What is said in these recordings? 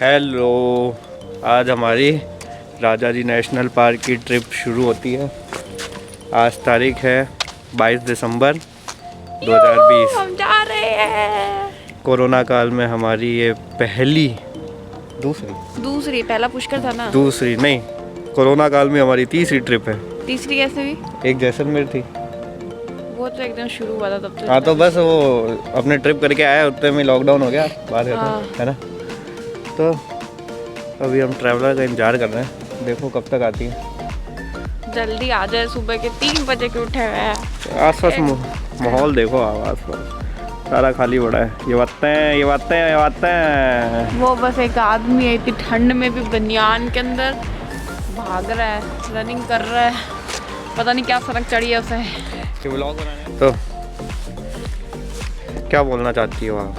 Hello, आज हमारी राजा जी national park की ट्रिप शुरू होती है। आज तारीख है 22 दिसंबर 2020। हम जा रहे हैं। कोरोना काल में हमारी ये दूसरी पहला पुष्कर था ना। दूसरी नहीं, कोरोना काल में हमारी तीसरी ट्रिप है। तीसरी कैसे हुई? एक जैसलमेर थी, वो तो एकदम शुरू हुआ था तब तो। हाँ तो बस वो अपने ट्रिप करके आया, उतने में लॉकडाउन हो गया बाहर है ना। तो अभी हम ट्रैवलर का इंतजार कर रहे हैं, देखो कब तक आती है। जल्दी आ जाए, सुबह के 3 बजे के उठे हुए हैं। आसपास माहौल देखो, आसपास सारा खाली पड़ा है। ये बातें हैं। वो बस एक आदमी है, इतनी ठंड में भी बनियान के अंदर भाग रहा है, रनिंग कर रहा है। पता नहीं क्या सड़क चढ़ी है उसे। तो क्या बोलना चाहती हो आप?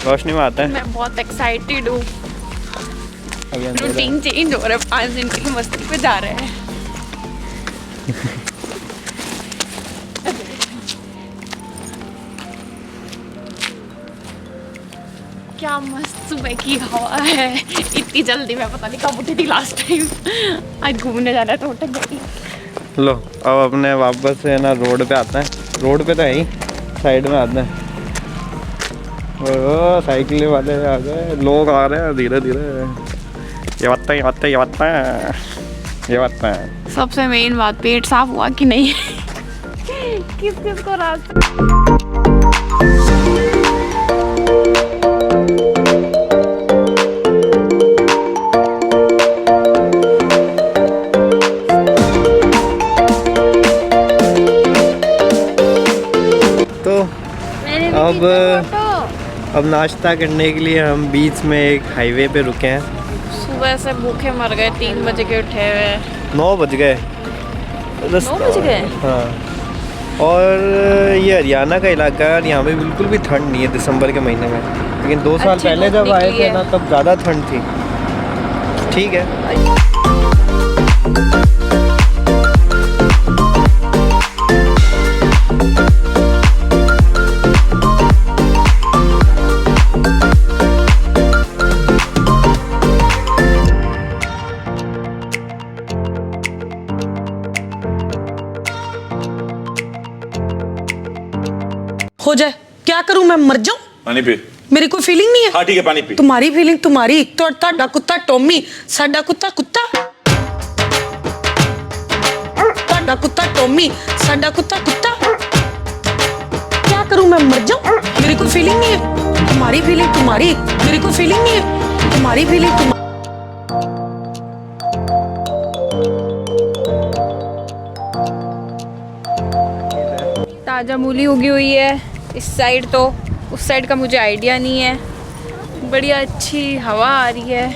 रोशनी में आता है। मैं बहुत एक्साइटेड हूँ। रूटीन चेंज हो रहा है, 5 दिन की मस्ती पे जा रहे हैं। क्या मस्त सुबह की हवा है। इतनी जल्दी मैं पता नहीं कब उठी थी लास्ट टाइम। आज घूमने जाना है तो उठ गई। लो अब अपने वापस से ना रोड पे आता है। रोड पे तो है ही, साइड में आता है। ओ साइकिल वाले आ गए, लोग आ रहे हैं धीरे धीरे। ये बात है। सबसे मेन बात, पेट साफ हुआ कि नहीं? किस किस को रास्ता। तो अब नाश्ता करने के लिए हम बीच में एक हाईवे पे रुके हैं। सुबह से भूखे मर गए, 3 बजे के उठे हुए। 9 बज गए। 9 बज गए? हाँ। और ये हरियाणा का इलाका है, यहाँ पे बिल्कुल भी ठंड नहीं है दिसंबर के महीने में। लेकिन 2 साल पहले जब आए थे ना, तब ज़्यादा ठंड थी। ठीक है। हो जाए, क्या करूं मैं? मर जाऊं? पानी पी। मेरी कोई फीलिंग नहीं है। हाँ ठीक है, पानी पी। तुम्हारी फीलिंग तुम्हारी, तो ताड़ा कुत्ता टॉमी, साडा कुत्ता कुत्ता। ताड़ा कुत्ता टॉमी, साडा कुत्ता कुत्ता। क्या करूं मैं? मर जाऊं? मेरी कोई फीलिंग नहीं है। तुम्हारी फीलिंग तुम्हारी, मेरी कोई फीलिंग नहीं है। तुम्हारी फीलिंग तुम्हारी। ताजा मूली उगी हुई है इस साइड, तो उस साइड का मुझे आइडिया नहीं है। बढ़िया अच्छी हवा आ रही है।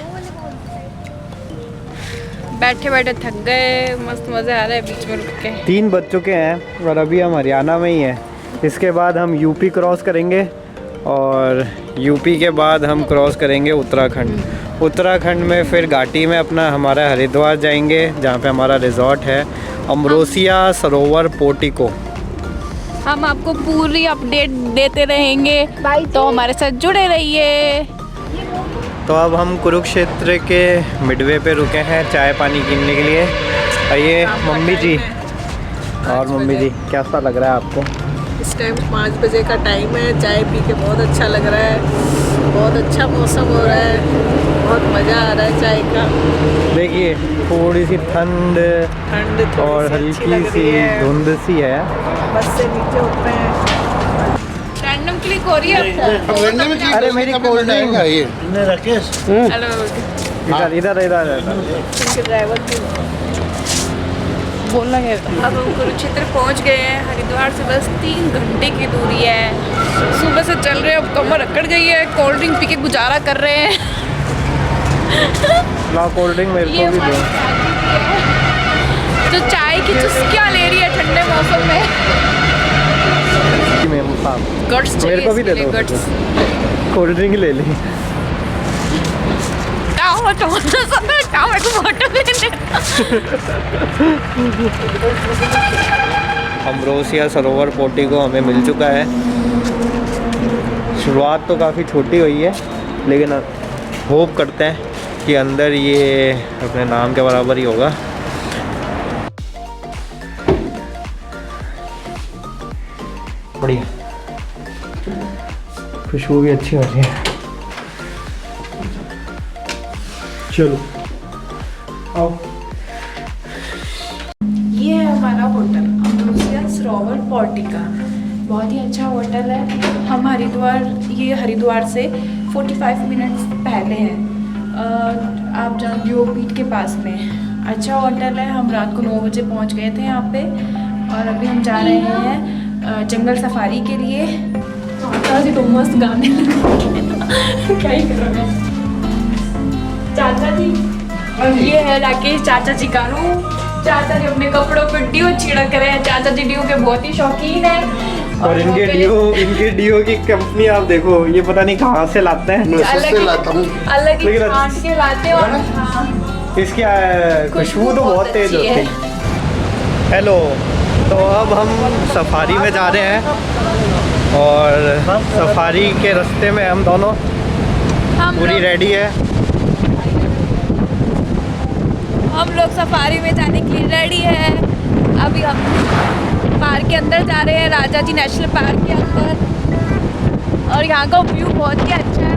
बैठे बैठे थक गए, मस्त मजे आ रहे हैं बीच में रुक के। 3 बज चुके हैं और अभी हम हरियाणा में ही हैं। इसके बाद हम यूपी क्रॉस करेंगे और यूपी के बाद हम क्रॉस करेंगे उत्तराखंड। उत्तराखंड में फिर घाटी में अपना हमारा हरिद्वार जाएंगे, जहाँ पे हमारा रिजॉर्ट है अमरोसिया सरोवर पोर्टिको। हम आपको पूरी अपडेट देते रहेंगे, तो हमारे साथ जुड़े रहिए। तो अब हम कुरुक्षेत्र के मिडवे पे रुके हैं चाय पानी पीने के लिए। आइए मम्मी जी। और मम्मी जी, कैसा लग रहा है आपको? इस टाइम 5 बजे का टाइम है, चाय पी के बहुत अच्छा लग रहा है। बहुत अच्छा मौसम हो रहा है, बहुत मज़ा आ रहा है चाय का। देखिए थोड़ी सी ठंड और हल्की सी धुंध सी है। बस से नीचे उतरे हैं। रैंडम क्लिक हो रही है। अरे मेरी कोल्ड ड्रिंक है ये। राकेश हेलो। इधर ड्राइवर बोलना है। अब हम कुरुक्षेत्र पहुंच गए हैं। हरिद्वार से बस 3 घंटे की दूरी है। सुबह से चल रहे हैं, अब कमर अकड़ गई है। कोल्ड ड्रिंक पी के गुजारा कर रहे हैं। ला कोल्ड ड्रिंक मेरे को भी दो। जो चाय की चुस्कियाँ ले रही है ठंडे मौसम में। गट्स मेरे को भी दे दो। कोल्ड ड्रिंक ले ली। अमरोसिया सरोवर पोर्टिको हमें मिल चुका है। शुरुआत तो काफ़ी छोटी हुई है, लेकिन होप करते हैं कि अंदर ये अपने नाम के बराबर ही होगा। बढ़िया, खुशबू भी अच्छी हो रही है। चलो आओ। ये है हमारा होटल अम्ब्रोसिया सरोवर पोर्टिका। बहुत ही अच्छा होटल है। हम हरिद्वार से 45 मिनट्स पहले हैं। आप जानते हो पीठ के पास में। अच्छा होटल है। हम रात को 9 बजे पहुंच गए थे यहाँ पे और अभी हम जा रहे हैं जंगल सफारी के लिए। चाचा जी तो मस्त गाने क्या ही करोगे चाचा जी। ये है राकेश चाचा जी का रूम। चाचा जी अपने कपड़ों पर डियो छिड़क रहे हैं। चाचा जी डियो के बहुत ही शौकीन है। और इनके डियो की कंपनी आप देखो, ये पता नहीं कहाँ से लाते हैं। अलग ही छान के लाते हैं। और हाँ, इसकी खुशबू तो बहुत तेज होती है। हेलो, तो अब हम सफारी में जा रहे हैं और सफारी के रास्ते में हम दोनों पूरी रेडी है। हम लोग सफारी में जाने के लिए रेडी है। अभी हम पार्क के अंदर जा रहे हैं, राजा जी नेशनल पार्क के अंदर। और यहाँ का व्यू बहुत ही अच्छा है।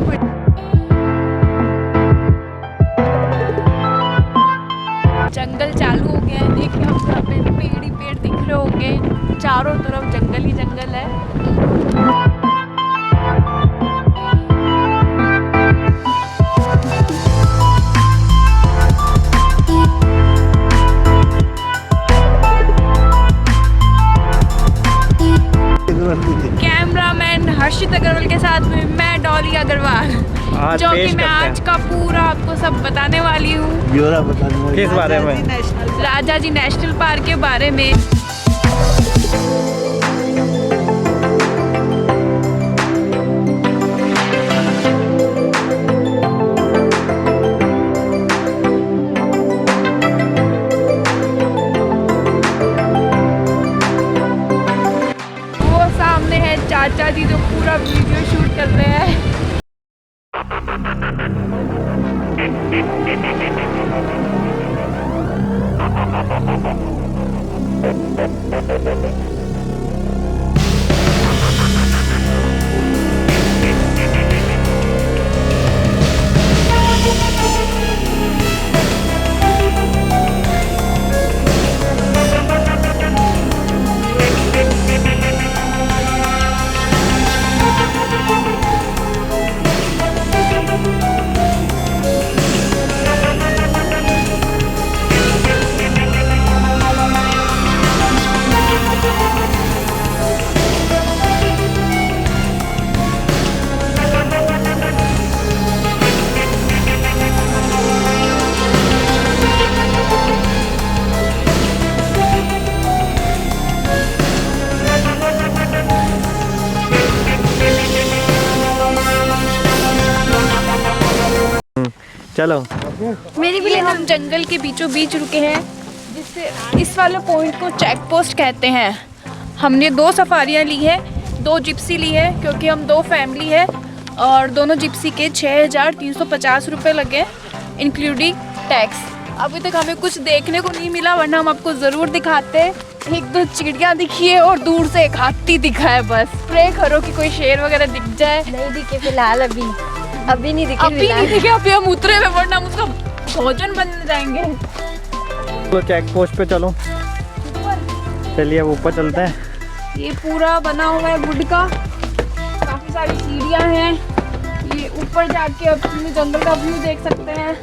जंगल चालू हो गया है। देखिए हम यहाँ पे पेड़ ही पेड़ दिख रहे होंगे। चारों तरफ जंगल ही जंगल है। कैमरामैन हर्षित अग्रवाल के साथ में मैं डॉली अग्रवाल, जो कि मैं आज का पूरा आपको सब बताने वाली हूँ। किस बारे में? राजा जी नेशनल पार्क के बारे में। चाचा जी जो पूरा वीडियो शूट कर रहे हैं। चलो मेरी भी हम जंगल के बीचों बीच रुके हैं, जिससे इस वाले पॉइंट को चेक पोस्ट कहते हैं। हमने 2 सफारियाँ ली है, 2 जिप्सी ली है, क्योंकि हम 2 फैमिली है और दोनों जिप्सी के 6,350 रुपये लगे इंक्लूडिंग टैक्स। अभी तक हमें कुछ देखने को नहीं मिला, वरना हम आपको ज़रूर दिखाते। 1-2 चिड़िया दिखी है और दूर से एक हाथी दिखा है। बस प्रे करो कि कोई शेर वगैरह दिख जाए। नहीं दिखे फिलहाल, अभी नहीं दिखे। अभी हम उतरे हुए, वरना हम उसका भोजन बन जाएंगे। तो चेक पोस्ट पे चलो, चलिए अब ऊपर चलते हैं। ये पूरा बना हुआ है वुड का, काफी सारी सीढ़ियाँ हैं। ये ऊपर जाके अपने जंगल का व्यू देख सकते हैं।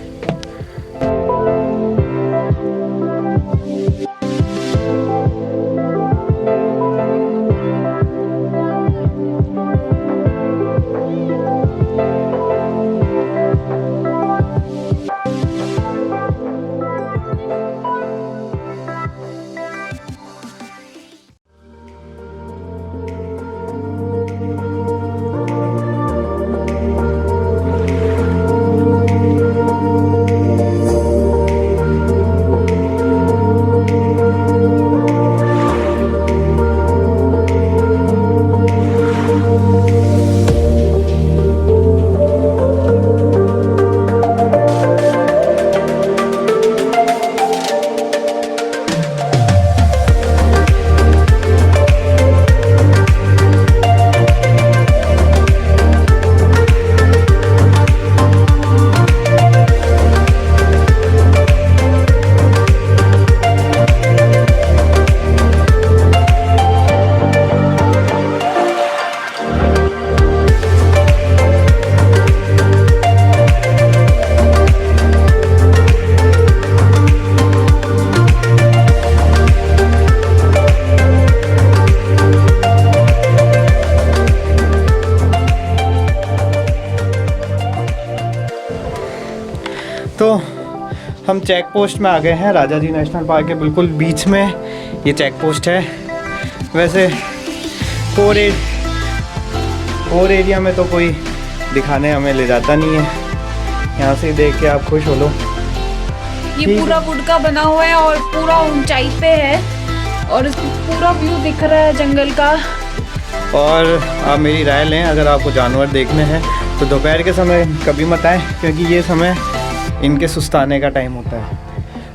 तो हम चेक पोस्ट में आ गए हैं, राजा जी नेशनल पार्क के बिल्कुल बीच में ये चेक पोस्ट है। वैसे कोर एरिया में तो कोई दिखाने हमें ले जाता नहीं है, यहाँ से देख के आप खुश हो लो। ये पूरा वुड का बना हुआ है और पूरा ऊंचाई पे है और पूरा व्यू दिख रहा है जंगल का। और आप मेरी राय लें, अगर आपको जानवर देखने हैं तो दोपहर के समय कभी मत आएँ, क्योंकि ये समय इनके सुस्ताने का टाइम होता है।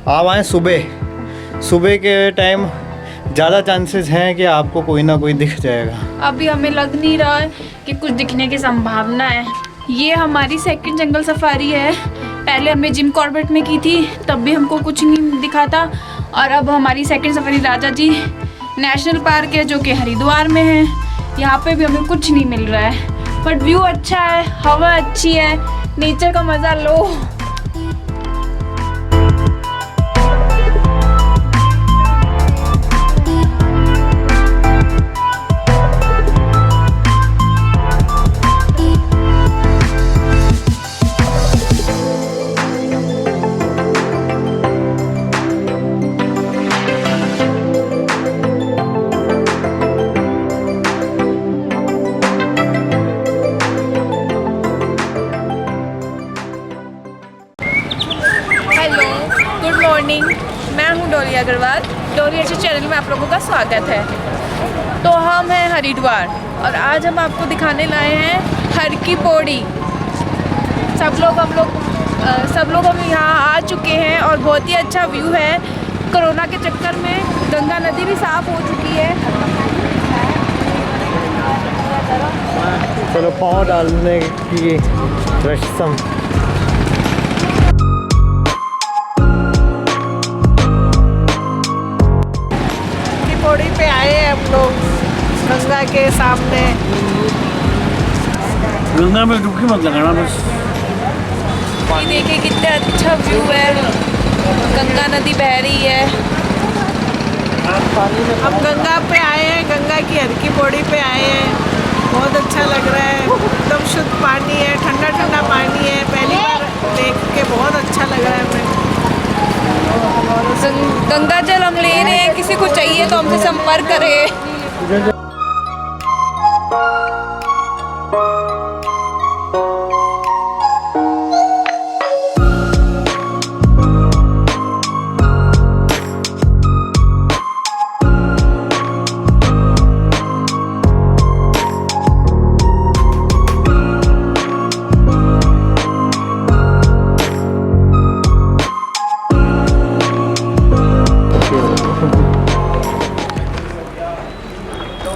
आप आएँ सुबह के टाइम, ज़्यादा चांसेस हैं कि आपको कोई ना कोई दिख जाएगा। अभी हमें लग नहीं रहा है कि कुछ दिखने की संभावना है। ये हमारी सेकंड जंगल सफारी है। पहले हमने जिम कॉर्बेट में की थी, तब भी हमको कुछ नहीं दिखा था। और अब हमारी सेकंड सफारी राजा जी नेशनल पार्क है, जो कि हरिद्वार में है। यहाँ पे भी हमें कुछ नहीं मिल रहा है, बट व्यू अच्छा है, हवा अच्छी है, नेचर का मज़ा लो। मैं हूं डोली अग्रवाल। डोली अच्छे चैनल में आप लोगों का स्वागत है। तो हम हैं हरिद्वार और आज हम आपको दिखाने लाए हैं हर की पौड़ी। सब लोग हम यहाँ आ चुके हैं और बहुत ही अच्छा व्यू है। कोरोना के चक्कर में गंगा नदी भी साफ हो चुकी है। चलो पाँव डालने की रस्म। पौड़ी पे आए हैं हम लोग, गंगा के सामने। गंगा में डुबकी मत लगाना बस। ये देखिए कितना अच्छा व्यू है, गंगा नदी बह रही है। हम गंगा पे आए हैं, गंगा की हर की पौड़ी पे आए हैं। बहुत अच्छा लग रहा है, एकदम शुद्ध पानी है, ठंडा ठंडा पानी है। पहली बार देख के बहुत अच्छा लग रहा है हमें। गंगा जल हम ले रहे हैं, किसी को चाहिए तो हमसे संपर्क करें।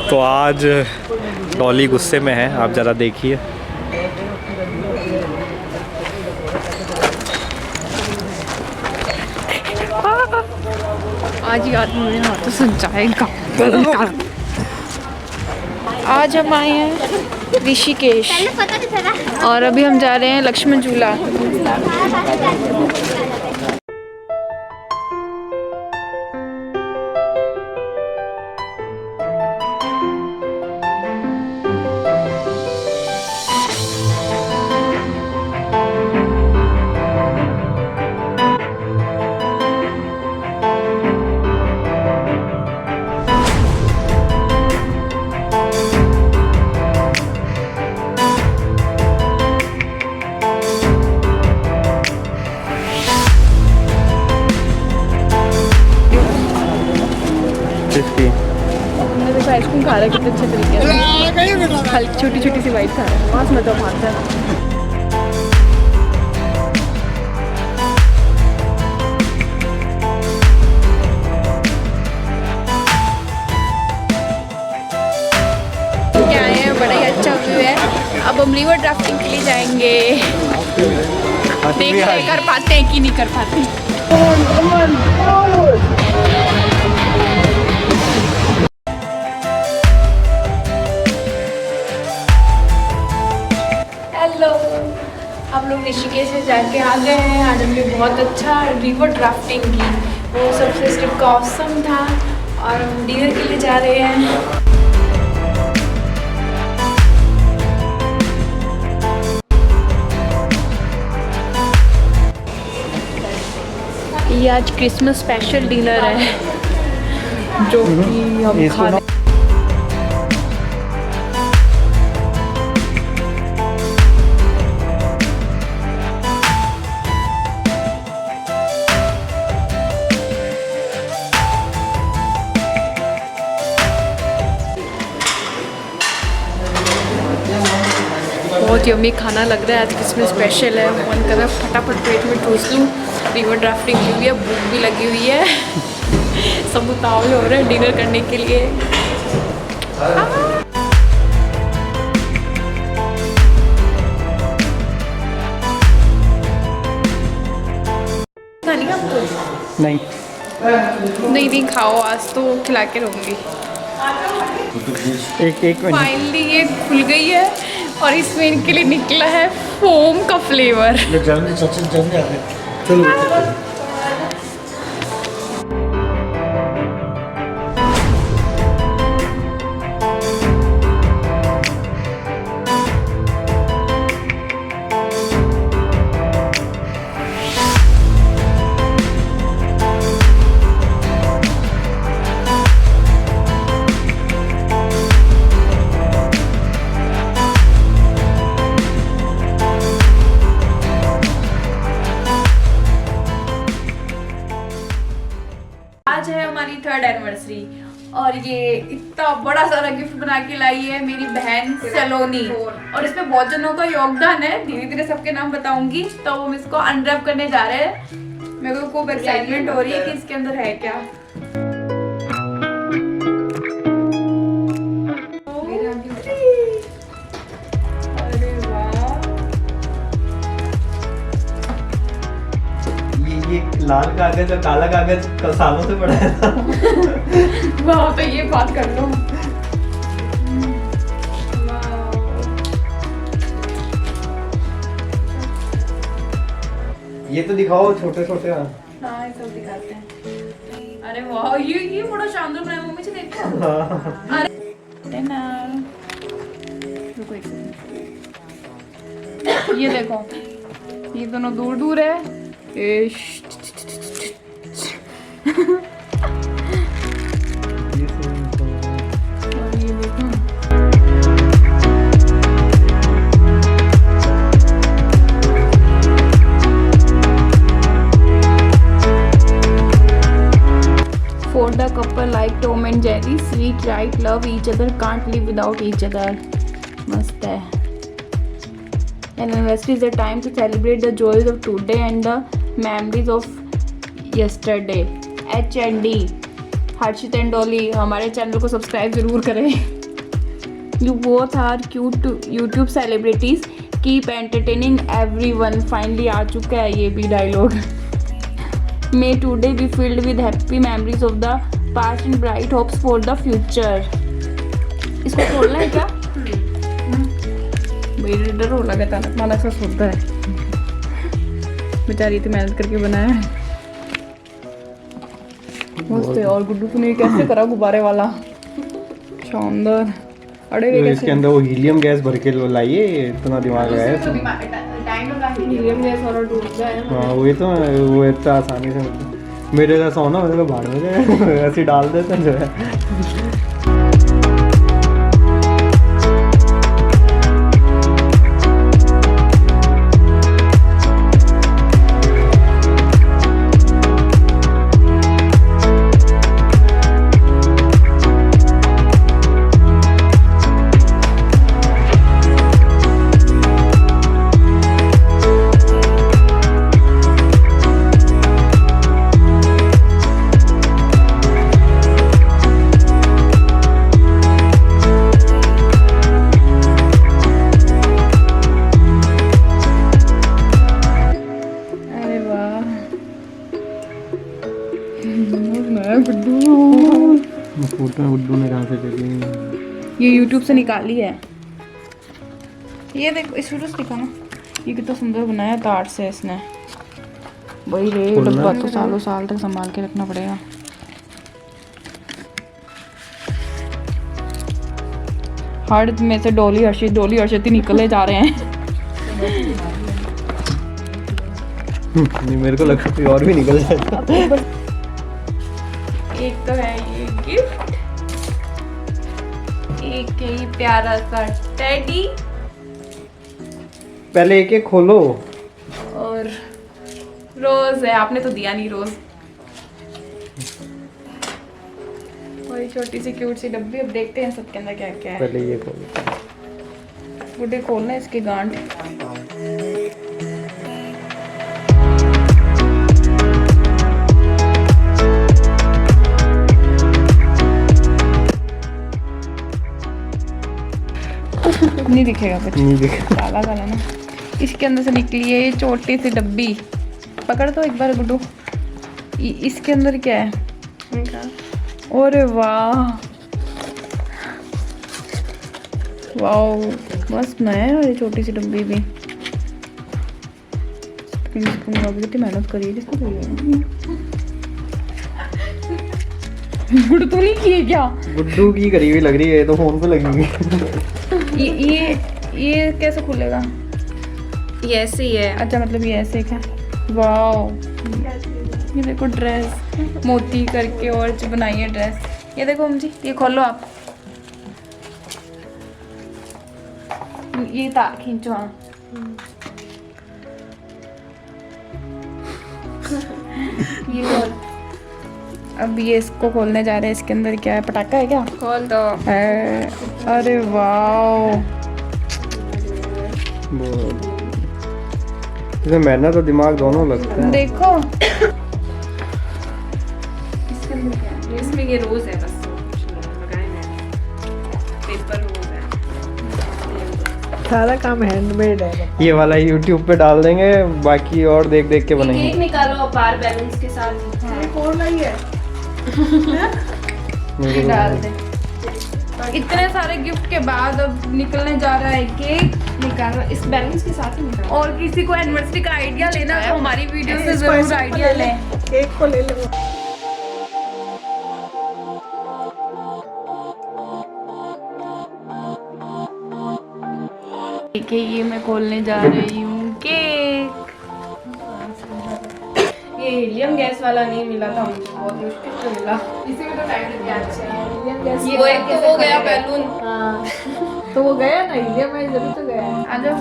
तो आज डॉली गुस्से में है, आप ज़रा देखिए। आज याद मुझे हाथ सुन जाएगा। आज हम आए हैं ऋषिकेश और अभी हम जा रहे हैं लक्ष्मण झूला। आइसक्रीम खा रहा है कितने अच्छे तरीके से, हल्की छोटी छोटी सी वाइट खा रहा है, बस मजा आता है। क्या है, बड़ा ही अच्छा व्यू है। अब हम रिवर ड्राफ्टिंग के लिए जाएंगे, देखते हैं कर पाते हैं कि नहीं कर पाते। हेलो, हम लोग ऋषिकेश से जाके आ गए हैं। आज हमने बहुत अच्छा रिवर ड्राफ्टिंग की, वो सबसे स्टेप का ऑसम था और हम डिनर के लिए जा रहे हैं। ये आज क्रिसमस स्पेशल डिनर है जो कि हम इसको खा ना- बहुत यम्मी खाना लग रहा है आज क्रिसमस स्पेशल है। मन कर रहा है फटाफट प्लेट में ठूस लूँ। रिवर ड्राफ्टिंग की हुई है, भूख भी लगी हुई है। सब उतावले हो रहे हैं डिनर करने के लिए। खानी आपको? नहीं, नहीं नहीं खाओ, आज तो खिला के रहूँगी। एक मिनट। फाइनली ये खुल गई है और इसमें इनके लिए निकला है फोम का फ्लेवर। जल्दी सचिन जल्दी आ गए चलो आज है हमारी 3rd एनिवर्सरी और ये इतना बड़ा सारा गिफ्ट बना के लाई है मेरी बहन सलोनी। और इसमें बहुत जनों का योगदान है, धीरे धीरे सबके नाम बताऊंगी। तो हम इसको अनरैप करने जा रहे हैं। मेरे को खूब एक्साइटमेंट हो रही है कि इसके अंदर है क्या। अरे वाह, ये लाल कागज और काला कागज सालों से पड़ा है ना। वाह, तो ये बात कर लो। ये तो दिखाओ छोटे छोटे। हाँ, ये सब दिखाते हैं। अरे वाह, ये बड़ा शानदार बनाया, मम्मी से देखो। अरे ना, रुको एक सेकंड। ये देखो, ये दोनों दूर दूर है। और ये देखो, for the couple like Tom and Jerry, sweet, right, love each other, can't live without each other. मस्त है। An anniversary is a time to celebrate the joys of today and the memories of yesterday. H&D, Harshit and Dolly, हमारे channel को subscribe जरूर करें। You both are cute YouTube celebrities. Keep entertaining everyone. Finally आ चुका है ये भी dialogue. May today be filled with happy memories of the past and bright hopes for the future. इसको खोलना है क्या? मेरी डर हो लगा था माना सा सोचता है। बेचारी इतनी मेहनत करके बनाया है। मस्त है। और गुड्डू तूने कैसे करा गुब्बारे वाला, शानदार। अरे तो इसके अंदर वो हीलियम गैस भर के लाइए, इतना दिमाग लगाया। हीलियम गैस वाला डूब गया है। हाँ वही तो, वो इतना आसानी से मेरे जैसा होना, मेरे को भाड़ में जाए ऐसे डाल देते हैं जो है। गुड्डू ने कहाँ से देखी? ये YouTube से निकाली है। ये देखो, इस वीडियो से दिखा ना, ये कितना सुंदर बनाया है तार से इसने। वही रे, डब्बा तो सालों साल तक संभाल के रखना पड़ेगा। हर्ष में से डोली हर्षित ही निकले जा रहे हैं। नहीं, मेरे को लगा कोई और भी निकल जाएगा। एक तो है ये गिफ्ट, एक है ये प्यारा सा टेडी, पहले एक एक खोलो। और रोज है, आपने तो दिया नहीं रोज। और ये छोटी सी क्यूट सी डब्बी, अब देखते हैं सबके अंदर क्या क्या है। पहले ये खोलो। गुड्डे खोलना है इसकी गांठ। नहीं दिखेगा कुछ, नहीं दिख। काला काला ना। इसके अंदर से निकली है ये छोटी सी डब्बी। पकड़ तो एक बार गुड्डू। इसके अंदर क्या है? अरे वाह, वाओ, मस्त नया है। और ये छोटी सी डब्बी भी। कितनी मेहनत करी है जिसको गुड्डू, तू नहीं किए क्या? गुड्डू की करी हुई लग रही है, ये तो फोन पे लगी हुई है। ये कैसे खुलेगा? ये ऐसे ही है। अच्छा, मतलब ये ऐसे क्या? वाओ, ये देखो ड्रेस मोती करके और जो बनाई है ड्रेस। ये देखो हम जी, ये खोलो आप। ये तार खींचो। हाँ, ये खोल। अब ये इसको खोलने जा रहे हैं। इसके अंदर क्या है? पटाखा है क्या? खोल दो। है। अरे वाओ, इसमें मेहनत और दिमाग दोनों लगता है। देखो इसमें ये रोज है बस, लगाए हैं पेपर रोज है। सारा काम हैंडमेड है। ये वाला YouTube पे डाल देंगे, बाकी और देख देख के केक बनाएंगे। निकालो बार बैलून्स के साथ। कौन नहीं है? मेरे को डाल दे। इतने सारे गिफ्ट के बाद अब निकलने जा रहा है केक। निकालो इस बैलून्स के साथ ही निकालो। और किसी को एनिवर्सरी का आइडिया लेना तो हमारी वीडियो से इसको जरूर ऐसे आइडिया ले लें। केक को ले लो। देखिए, ये मैं खोलने जा रही हूँ केक। ये हीलियम गैस वाला नहीं मिला था मुझे, बहुत मुश्किल से मिला। इसी में तो टाइम लग गया। ये वो एक तो हो गया बैलून। तो वो गया ना, इंडिया में जरूर तो गया। आ जाओ।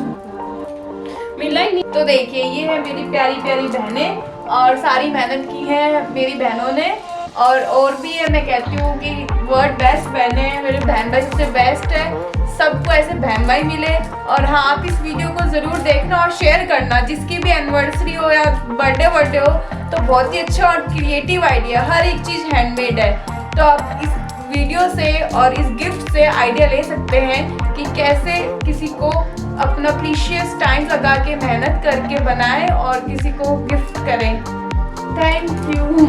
मिला ही नहीं। तो देखिए, ये है मेरी प्यारी प्यारी बहनें, और सारी मेहनत की है मेरी बहनों ने। और भी है, मैं कहती हूँ कि वर्ड बेस्ट बहनें हैं। मेरे बहन भाई सबसे बेस्ट है। सबको ऐसे बहन भाई मिले। और हाँ, आप इस वीडियो को ज़रूर देखना और शेयर करना। जिसकी भी एनिवर्सरी हो या बर्थडे हो, तो बहुत ही अच्छा और क्रिएटिव आइडिया। हर एक चीज़ हैंडमेड है। तो आप इस वीडियो से और इस गिफ्ट से आइडिया ले सकते हैं कि कैसे किसी को अपना प्रीशियस टाइम लगा के मेहनत करके बनाएं और किसी को गिफ्ट करें। Thank you.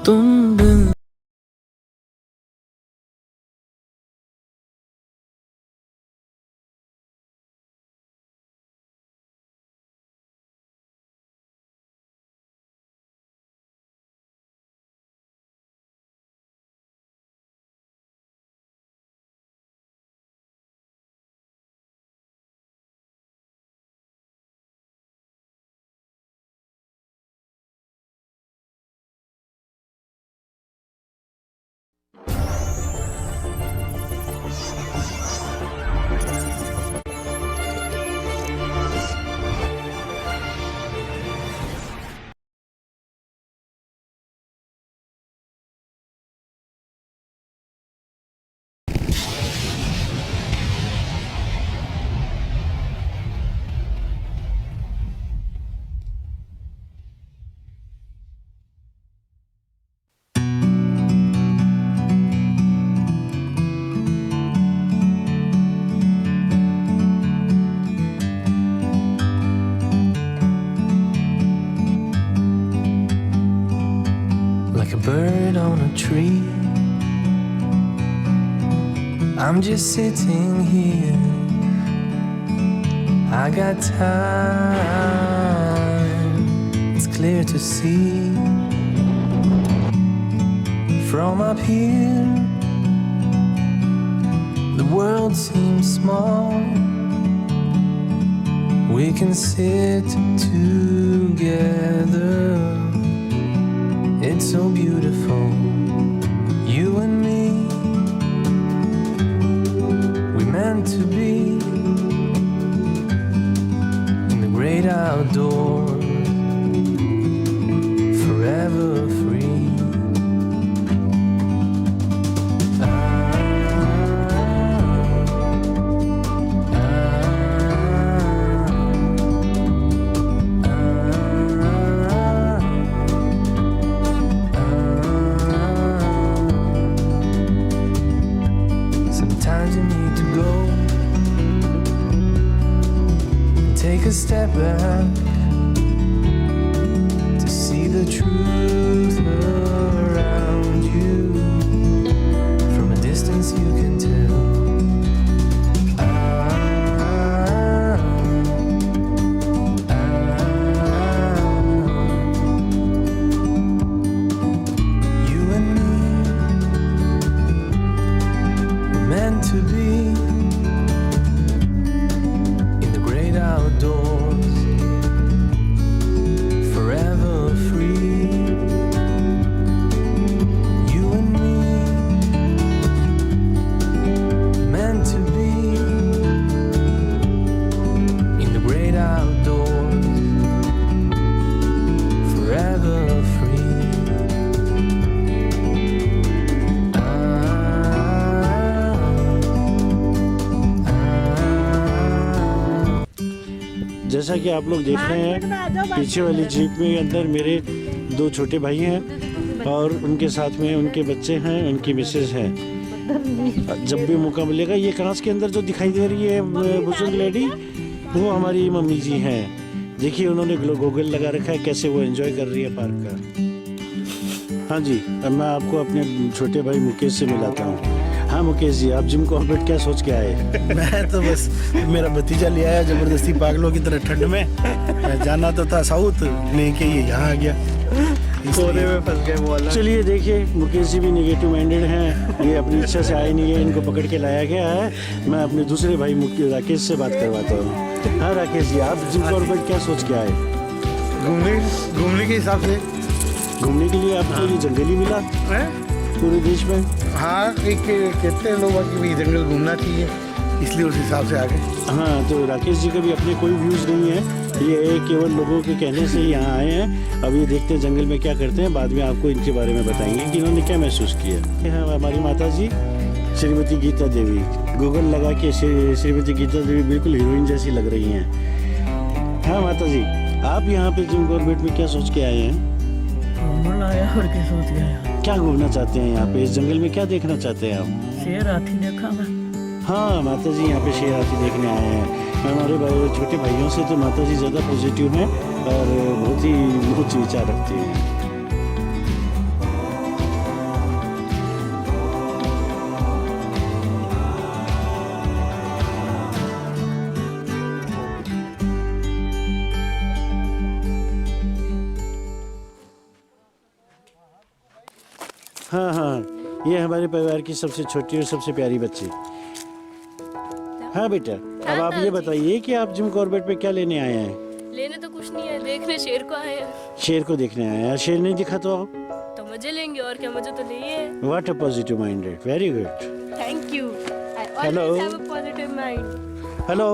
तुम बिन like a bird on a tree. I'm just sitting here. I got time. It's clear to see from up here. The world seems small. We can sit together. It's so beautiful, you and me. We meant to be in the great outdoors, forever free. Sometimes you need to go and take a step back to see the truth around you. From a distance you can tell. You and me were meant to be in the great outdoors, forever free. You and me meant to be in the great outdoors, forever free. जैसा कि आप लोग देख रहे हैं, पीछे वाली jeep में अंदर मेरे 2 छोटे भाई हैं और उनके साथ में उनके बच्चे हैं, उनकी मिसेज है। जब भी मौका मिलेगा, ये कांच के अंदर जो दिखाई दे रही है बुजुर्ग लेडी, वो हमारी मम्मी जी हैं। देखिए उन्होंने गॉगल लगा रखा है, कैसे वो एंजॉय कर रही है पार्क का। हाँ जी, अब मैं आपको अपने छोटे भाई मुकेश से मिलाता हूँ। हाँ मुकेश जी, आप जिम कॉर्बेट क्या सोच के आए? मैं तो बस मेरा भतीजा ले आया जबरदस्ती पागलों की तरह ठंड में। जाना तो था साउथ, लेके ये यहाँ आ गया, कोने में फंस गए वो। चलिए देखिए, मुकेश जी भी निगेटिव माइंडेड हैं, ये अपनी इच्छा से आए नहीं है, इनको पकड़ के लाया गया है। मैं अपने दूसरे भाई राकेश से बात करवाता हूँ। हाँ राकेश जी, आप जिम कॉर्बेट क्या सोच के आए? घूमने के हिसाब से। घूमने के लिए आपको ये जंगल ही मिला पूरे देश में? हाँ, कहते हैं लोग कि भी जंगल घूमना चाहिए, इसलिए उस हिसाब से आ गए। हाँ, तो राकेश जी का भी अपने कोई व्यूज़ नहीं है, ये केवल लोगों के कहने से ही यहाँ आए हैं। अब ये देखते हैं जंगल में क्या करते हैं, बाद में आपको इनके बारे में बताएंगे कि इन्होंने क्या महसूस किया। हाँ, हमारी माता जी श्रीमती गीता देवी, गूगल लगा के श्रीमती गीता देवी बिल्कुल हीरोइन जैसी लग रही हैं। हाँ माता जी, आप यहाँ पे जिम कॉर्बेट में क्या सोच के आए हैं? घूमना आया और क्या सोच के आया? क्या घूमना चाहते हैं यहाँ पे, इस जंगल में क्या देखना चाहते हैं आप? शेर हाथी देखा मैं। हाँ माता जी, यहाँ पे शेर हाथी देखने आए हैं। हमारे छोटे भाइयों से तो माता जी ज़्यादा पॉजिटिव हैं और बहुत ही उच्च विचार रखते हैं। हाँ हाँ, ये हमारे परिवार की सबसे छोटी और सबसे प्यारी बच्ची। हाँ बेटा, अब आप ये बताइए कि आप जिम कॉर्बेट पे क्या लेने आए हैं? लेने तो कुछ नहीं है, देखने शेर को आए हैं। शेर को देखने आए हैं। शेर नहीं दिखा तो तो मजे लेंगे, और क्या, मजे तो लिए। What a positive minded, very good. Thank you. Hello. Have a positive mind. Hello.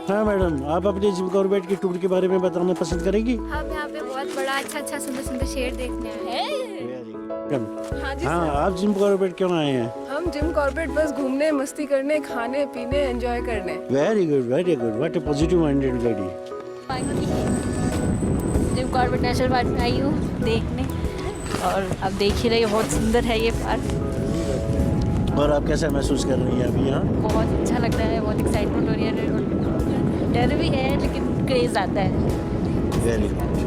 हाँ मैडम, आप अपने जिम कॉर्बेट की टूर के बारे में बताना पसंद करेंगी? हम यहाँ पे बहुत बड़ा अच्छा सुंदर सुंदर शेर देखने आए हैं। हाँ जी हाँ, आप जिम कॉर्बेट क्यों आए हैं? हम जिम कॉर्बेट बस घूमने, मस्ती करने, खाने पीने, एंजॉय करने। Very good, what a positive minded lady. Jim Corbett national park में आई हूँ देखने, और अब देख ही रही, बहुत सुंदर है ये पार्क। और आप कैसा महसूस कर रही हैं अभी यहाँ? बहुत अच्छा लग रहा है, बहुत एक्साइटमेंट हो रही है, डर भी है लेकिन क्रेज आता है। Very good.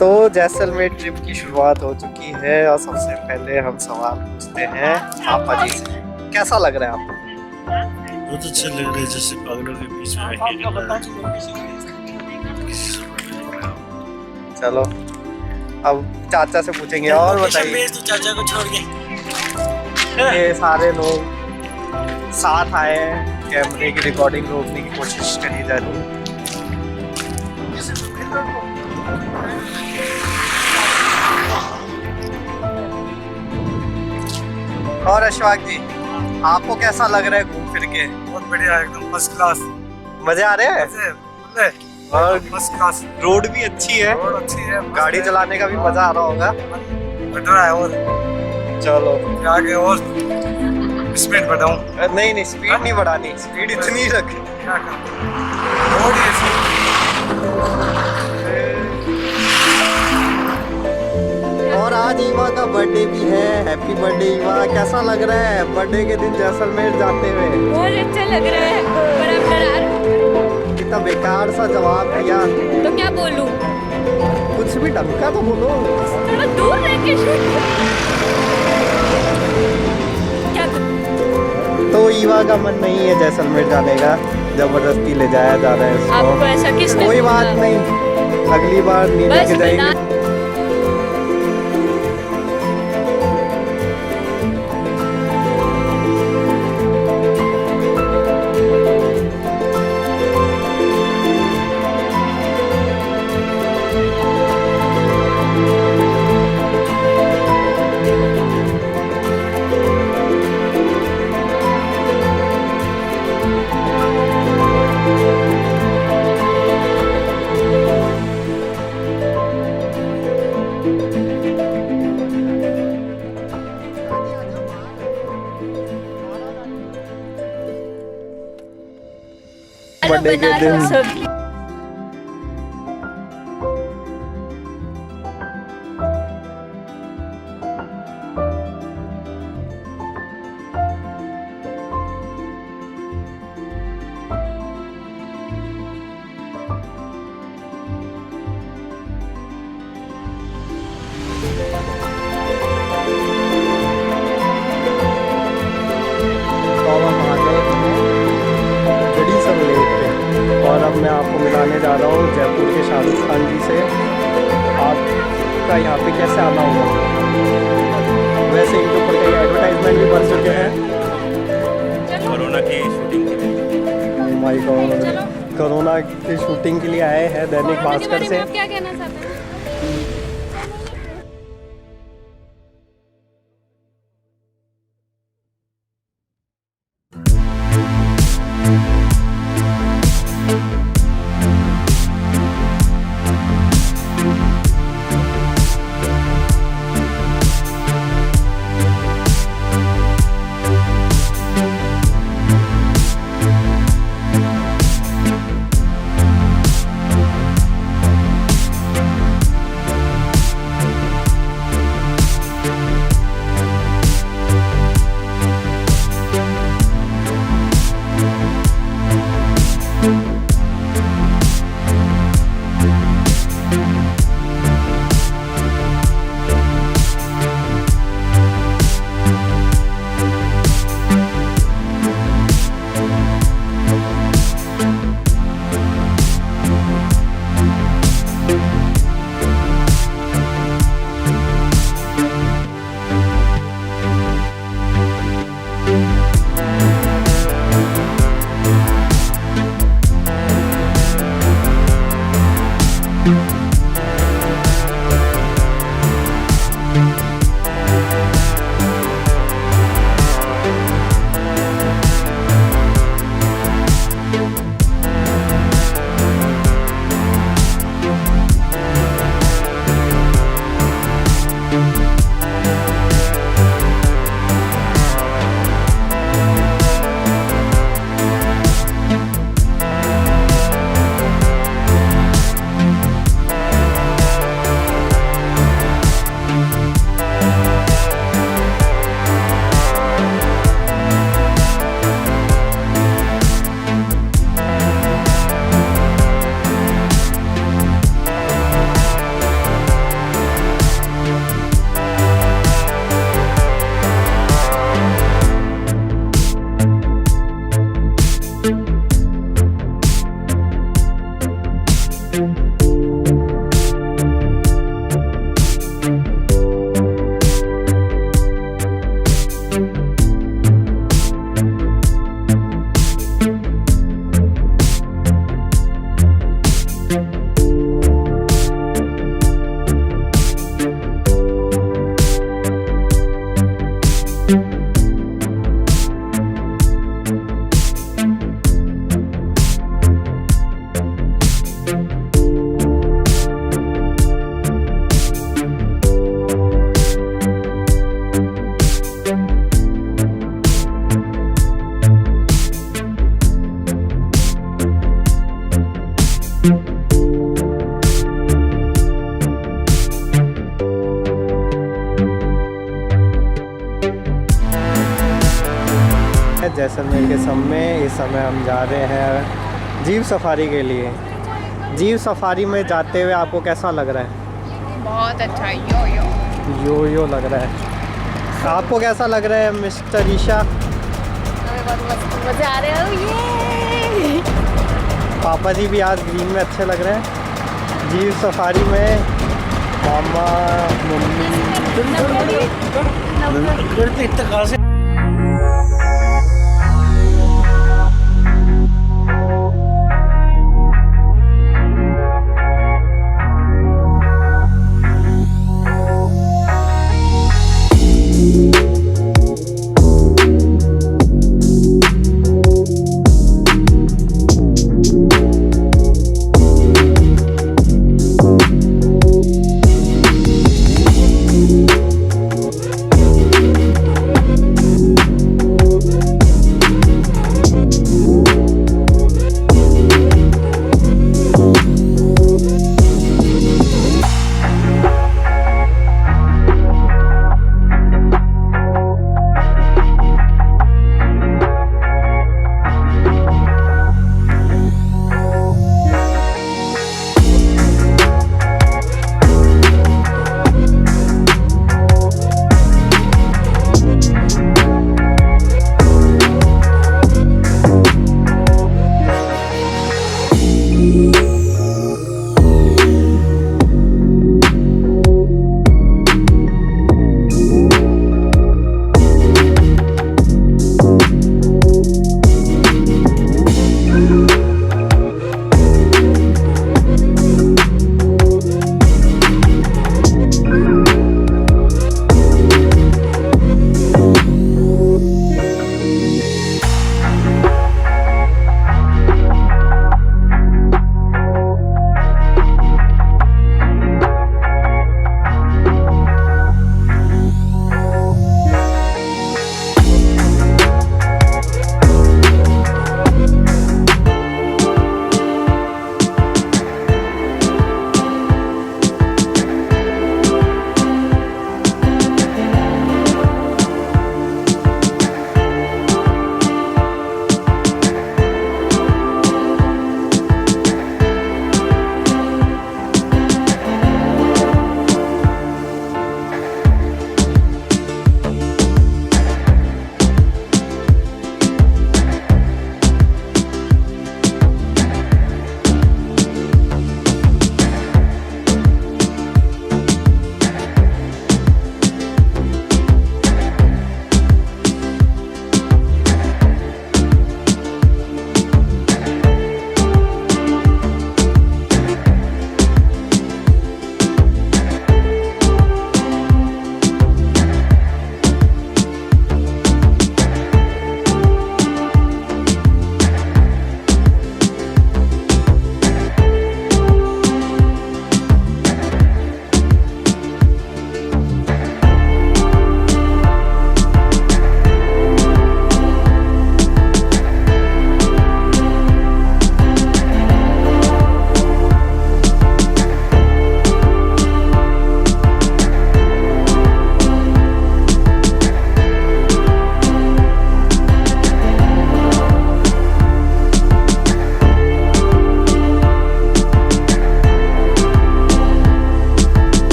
तो जैसलमेर ट्रिप की शुरुआत हो चुकी है और सबसे पहले हम सवाल पूछते हैं पापा जी से। कैसा लग रहा है आपको? बहुत अच्छा लग रहा है, जैसे पागलों के बीच में चलो अब चाचा से पूछेंगे। और बताइए, चाचा को छोड़ के ये सारे लोग साथ आए हैं, कैमरे की रिकॉर्डिंग रोकने की कोशिश करी जा रही है। और अशफाक जी, आपको कैसा लग रहा है घूम फिर के? बहुत बढ़िया, एकदम फर्स्ट क्लास। मजे आ रहे हैं? और फर्स्ट क्लास, रोड भी अच्छी है, बहुत अच्छी है। गाड़ी चलाने का भी मजा आ रहा होगा। बढ़ रहा है और चलो आगे और स्पीड बढ़ाऊं? नहीं स्पीड नहीं बढ़ानी, स्पीड इतनी रख। क्या करूं? रोड ही ऐसी। और आज ईवा का बर्थडे भी है। Happy birthday Eva. कैसा लग रहा है बर्थडे के दिन जैसलमेर जाते हुए? बहुत अच्छा लग रहा है, पर अब डरा रहा हूं। कितना बेकार सा जवाब दिया। तो क्या बोलूं? कुछ भी ढंग का तो बोलो। थोड़ा दूर रह के शूट कर। क्या करूं? तो ईवा का मन नहीं है जैसलमेर जाने का, जबरदस्ती ले जाया जा रहा है इसको। आपको ऐसा किसने कोई बोला? बात नहीं, अगली बार नहीं बस लेके जाएंगे। बर्थडे के दिन और अब मैं आपको मिलाने जा रहा हूँ जयपुर के शाहरुख खान जी से। आपका यहाँ पे कैसे आना होगा? वैसे इनके ऊपर कई एडवर्टाइजमेंट भी बन चुके हैं कोरोना की शूटिंग के लिए। माय गॉड, कोरोना की शूटिंग के लिए आए हैं दैनिक भास्कर से। आप क्या कहना चाहते हैं? जैसलमेर के समय इस समय हम जा रहे हैं जीप सफारी के लिए। जीप सफारी में जाते हुए आपको कैसा लग रहा है? बहुत अच्छा, यो यो लग रहा है। आपको कैसा लग रहा है मिस्टर ईशा? मजा आ रहे हो ये। पापा जी भी आज ग्रीन में अच्छे लग रहे हैं। जीप सफारी में मामा मम्मी इतना कहाँ से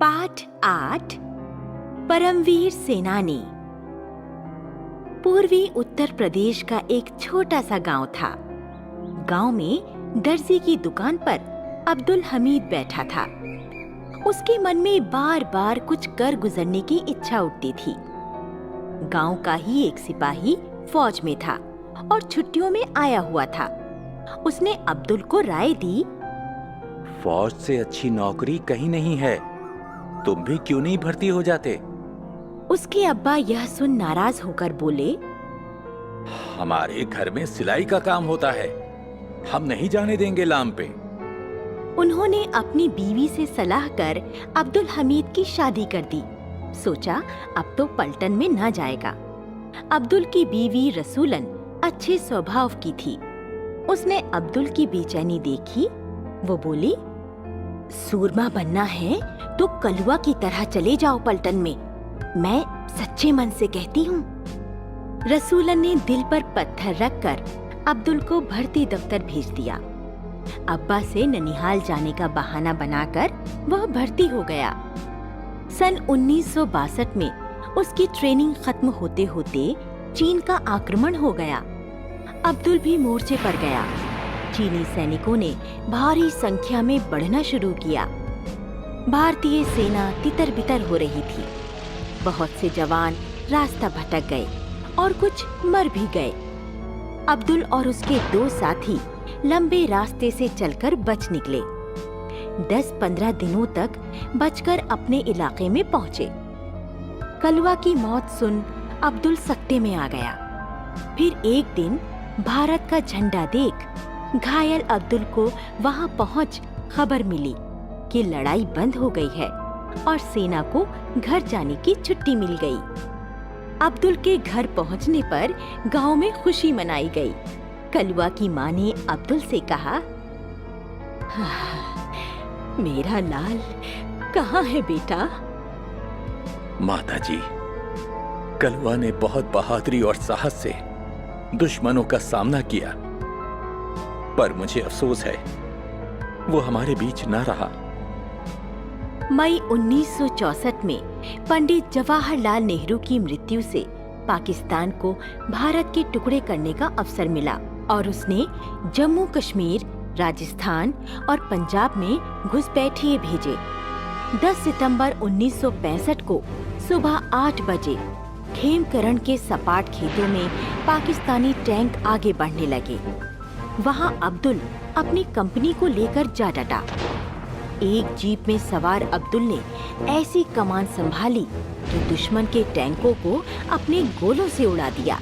पाठ 8 परमवीर सेनानी। पूर्वी उत्तर प्रदेश का एक छोटा सा गांव था। गांव में दर्जी की दुकान पर अब्दुल हमीद बैठा था। उसके मन में बार बार कुछ कर गुजरने की इच्छा उठती थी। गांव का ही एक सिपाही फौज में था और छुट्टियों में आया हुआ था। उसने अब्दुल को राय दी, फौज से अच्छी नौकरी कहीं नहीं है, तुम भी क्यों नहीं भर्ती हो जाते? उसके अब्बा यह सुन नाराज होकर बोले, हमारे घर में सिलाई का काम होता है, हम नहीं जाने देंगे लाम पे। उन्होंने अपनी बीवी से सलाह कर अब्दुल हमीद की शादी कर दी। सोचा अब तो पलटन में ना जाएगा। अब्दुल की बीवी रसूलन अच्छे स्वभाव की थी। उसने अब्दुल की बेचैनी देखी। वो बोली, सूरमा बनना है तो कलुआ की तरह चले जाओ पलटन में, मैं सच्चे मन से कहती हूँ। रसूलन ने दिल पर पत्थर रखकर अब्दुल को भर्ती दफ्तर भेज दिया। अब्बा से ननिहाल जाने का बहाना बनाकर वह भर्ती हो गया। सन 1962 में उसकी ट्रेनिंग खत्म होते होते चीन का आक्रमण हो गया। अब्दुल भी मोर्चे पर गया। चीनी सैनिकों ने भारी संख्या में बढ़ना शुरू किया। भारतीय सेना तितर बितर हो रही थी। बहुत से जवान रास्ता भटक गए और कुछ मर भी गए। अब्दुल और उसके 2 साथी लंबे रास्ते से चलकर बच निकले। 10-15 दिनों तक बचकर अपने इलाके में पहुंचे। कलवा की मौत सुन अब्दुल सकते में आ गया। फिर एक दिन भारत का झंडा देख घायल अब्दुल को वहां पहुंच खबर मिली कि लड़ाई बंद हो गई है और सेना को घर जाने की छुट्टी मिल गई। अब्दुल के घर पहुंचने पर गांव में खुशी मनाई गई। कलवा की मां ने अब्दुल से कहा, मेरा लाल कहाँ है बेटा? माताजी, कलवा ने बहुत बहादुरी और साहस से दुश्मनों का सामना किया, पर मुझे अफसोस है वो हमारे बीच ना रहा। मई 1964 में पंडित जवाहरलाल नेहरू की मृत्यु से पाकिस्तान को भारत के टुकड़े करने का अवसर मिला और उसने जम्मू कश्मीर, राजस्थान और पंजाब में घुसपैठिए भेजे। 10 सितंबर 1965 को सुबह 8 बजे खेमकरण के सपाट खेतों में पाकिस्तानी टैंक आगे बढ़ने लगे। वहां अब्दुल अपनी कंपनी को लेकर जा डटा। एक जीप में सवार अब्दुल ने ऐसी कमान संभाली कि दुश्मन के टैंकों को अपने गोलों से उड़ा दिया।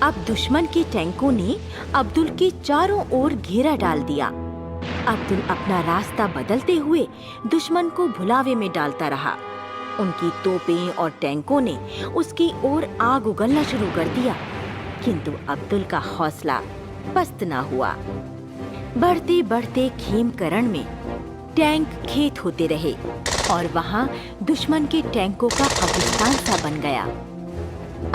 अब दुश्मन के टैंकों ने अब्दुल के चारों ओर घेरा डाल दिया। अब्दुल अपना रास्ता बदलते हुए दुश्मन को भुलावे में डालता रहा। उनकी तोपें और टैंकों ने उसकी ओर आग उगलना शुरू कर दिया, किंतु अब्दुल का हौसला पस्त ना हुआ। बढ़ते बढ़ते खेमकरण में टैंक खेत होते रहे और वहां दुश्मन के टैंकों का कब्रिस्तान सा बन गया।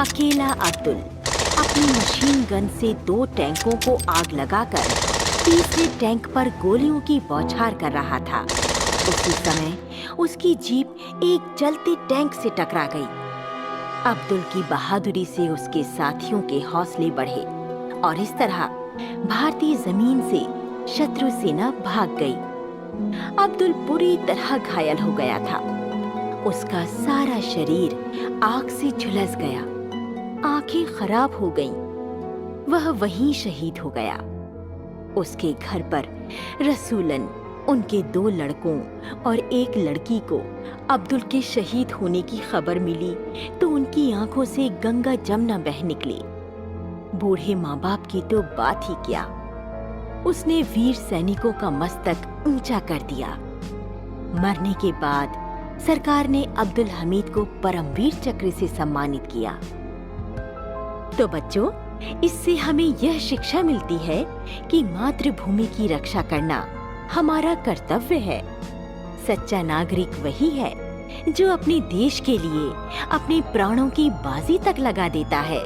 अकेला अब्दुल अपनी मशीन गन से 2 टैंकों को आग लगाकर तीसरे टैंक पर गोलियों की बौछार कर रहा था। उसी समय उसकी जीप एक चलते टैंक से टकरा गई। अब्दुल की बहादुरी से उसके साथियों के हौसले बढ़े और इस तरह भारतीय जमीन से शत्रु सेना भाग गई। अब्दुल बुरी तरह घायल हो गया था। उसका सारा शरीर आग से झुलस गया, आंखें खराब हो गईं। वह वहीं शहीद हो गया। उसके घर पर रसूलन, उनके 2 लड़कों और 1 लड़की को अब्दुल के शहीद होने की खबर मिली तो उनकी आंखों से गंगा जमुना बह निकली। बूढ़े माँ बाप की तो बात ही क्या, उसने वीर सैनिकों का मस्तक ऊंचा कर दिया। मरने के बाद सरकार ने अब्दुल हमीद को परमवीर चक्र से सम्मानित किया। तो बच्चों, इससे हमें यह शिक्षा मिलती है कि मातृभूमि की रक्षा करना हमारा कर्तव्य है। सच्चा नागरिक वही है जो अपने देश के लिए अपने प्राणों की बाजी तक लगा देता है।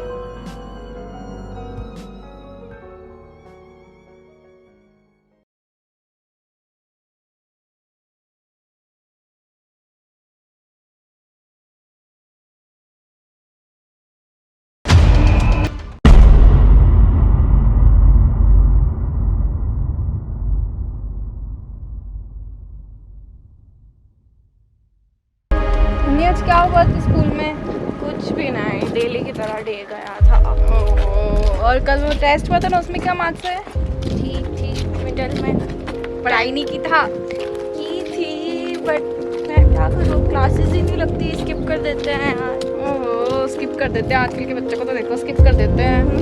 आज क्या हुआ था स्कूल में? कुछ भी नहीं, डेली की तरह डे गया था। और कल वो टेस्ट हुआ था ना, उसमें क्या मार्क्स है? ठीक मिडल में। पढ़ाई नहीं की था? की थी, बट मैं क्या करूँ, क्लासेस ही नहीं लगती, स्किप कर देते हैं यार। ओहो, स्किप कर देते हैं, आजकल के बच्चों को तो देखो स्किप कर देते हैं।